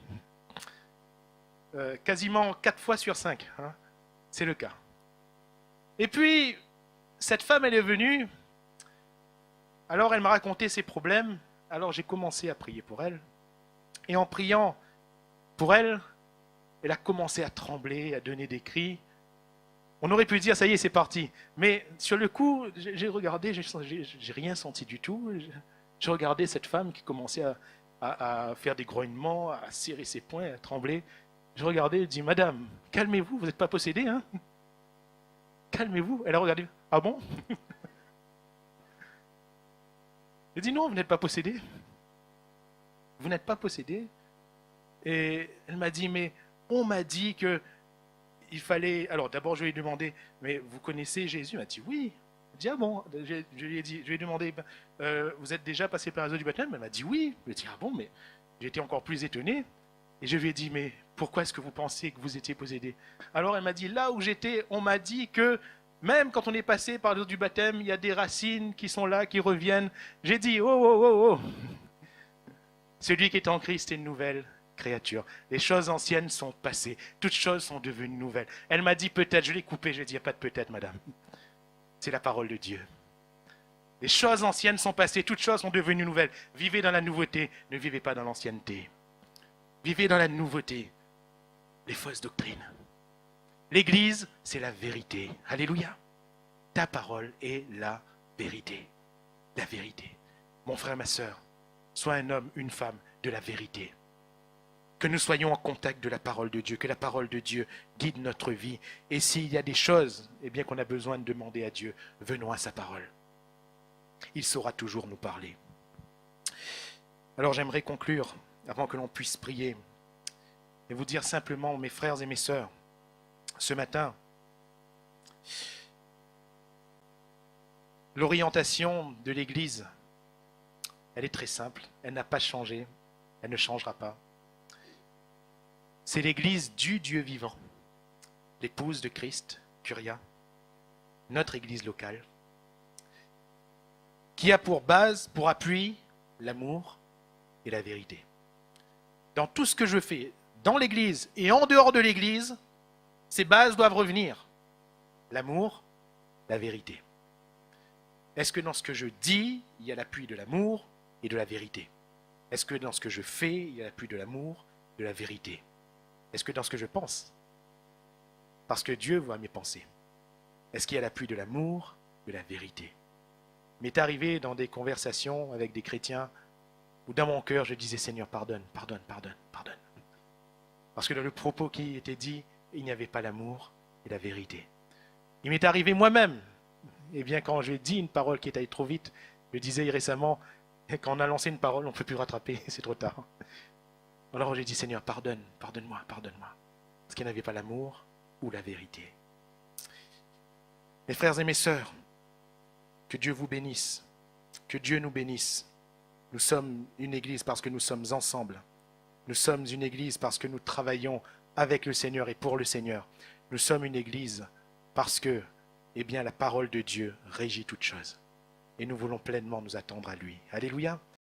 Quasiment 4 fois sur 5, hein, c'est le cas. Et puis, cette femme, elle est venue, alors elle m'a raconté ses problèmes, alors j'ai commencé à prier pour elle. Et en priant pour elle, elle a commencé à trembler, à donner des cris. On aurait pu dire, ça y est, c'est parti. Mais sur le coup, j'ai regardé, j'ai rien senti du tout. J'ai regardé cette femme qui commençait à faire des grognements, à serrer ses poings, à trembler. Je regardais, je dis, madame, calmez-vous, vous n'êtes pas possédée, hein? Calmez-vous. Elle a regardé, ah bon? Elle dit, non, vous n'êtes pas possédée. Vous n'êtes pas possédé. Et elle m'a dit, mais on m'a dit que il fallait... Alors d'abord je lui ai demandé, mais vous connaissez Jésus? Elle m'a dit, oui. Je dit, ah bon? Je lui ai demandé, vous êtes déjà passé par les eaux du baptême? Elle m'a dit, oui. Je lui ai dit, ah bon? Mais j'étais encore plus étonné. Et je lui ai dit, mais pourquoi est-ce que vous pensez que vous étiez possédé? Alors elle m'a dit, là où j'étais, on m'a dit que même quand on est passé par les eaux du baptême, il y a des racines qui sont là, qui reviennent. J'ai dit, oh, oh, oh, oh. Celui qui est en Christ est une nouvelle créature. Les choses anciennes sont passées. Toutes choses sont devenues nouvelles. Elle m'a dit peut-être, je l'ai coupé, je lui ai dit, il n'y a pas de peut-être, madame. C'est la parole de Dieu. Les choses anciennes sont passées, toutes choses sont devenues nouvelles. Vivez dans la nouveauté, ne vivez pas dans l'ancienneté. Vivez dans la nouveauté. Les fausses doctrines. L'Église, c'est la vérité. Alléluia. Ta parole est la vérité. La vérité. Mon frère, ma sœur, sois un homme, une femme de la vérité. Que nous soyons en contact de la parole de Dieu, que la parole de Dieu guide notre vie. Et s'il y a des choses qu'on a besoin de demander à Dieu, venons à sa parole. Il saura toujours nous parler. Alors j'aimerais conclure, avant que l'on puisse prier, et vous dire simplement, mes frères et mes sœurs, ce matin, l'orientation de l'Église, elle est très simple, elle n'a pas changé, elle ne changera pas. C'est l'Église du Dieu vivant, l'épouse de Christ, Curia, notre Église locale, qui a pour base, pour appui, l'amour et la vérité. Dans tout ce que je fais, dans l'Église et en dehors de l'Église, ces bases doivent revenir. L'amour, la vérité. Est-ce que dans ce que je dis, il y a l'appui de l'amour et de la vérité? Est-ce que dans ce que je fais, il y a l'appui de l'amour, de la vérité? Est-ce que dans ce que je pense? Parce que Dieu voit mes pensées. Est-ce qu'il y a l'appui de l'amour, de la vérité? Il m'est arrivé dans des conversations avec des chrétiens où dans mon cœur je disais Seigneur, pardonne, pardonne, pardonne, pardonne. Parce que dans le propos qui était dit, il n'y avait pas l'amour et la vérité. Il m'est arrivé moi-même, quand j'ai dit une parole qui est allée trop vite, je disais récemment, quand on a lancé une parole, on ne peut plus rattraper, c'est trop tard. Alors j'ai dit Seigneur, pardonne, pardonne-moi, pardonne-moi. Parce qu'il n'y avait pas l'amour ou la vérité. Mes frères et mes sœurs, que Dieu vous bénisse, que Dieu nous bénisse. Nous sommes une église parce que nous sommes ensemble. Nous sommes une église parce que nous travaillons avec le Seigneur et pour le Seigneur. Nous sommes une église parce que, la parole de Dieu régit toutes choses. Et nous voulons pleinement nous attendre à lui. Alléluia.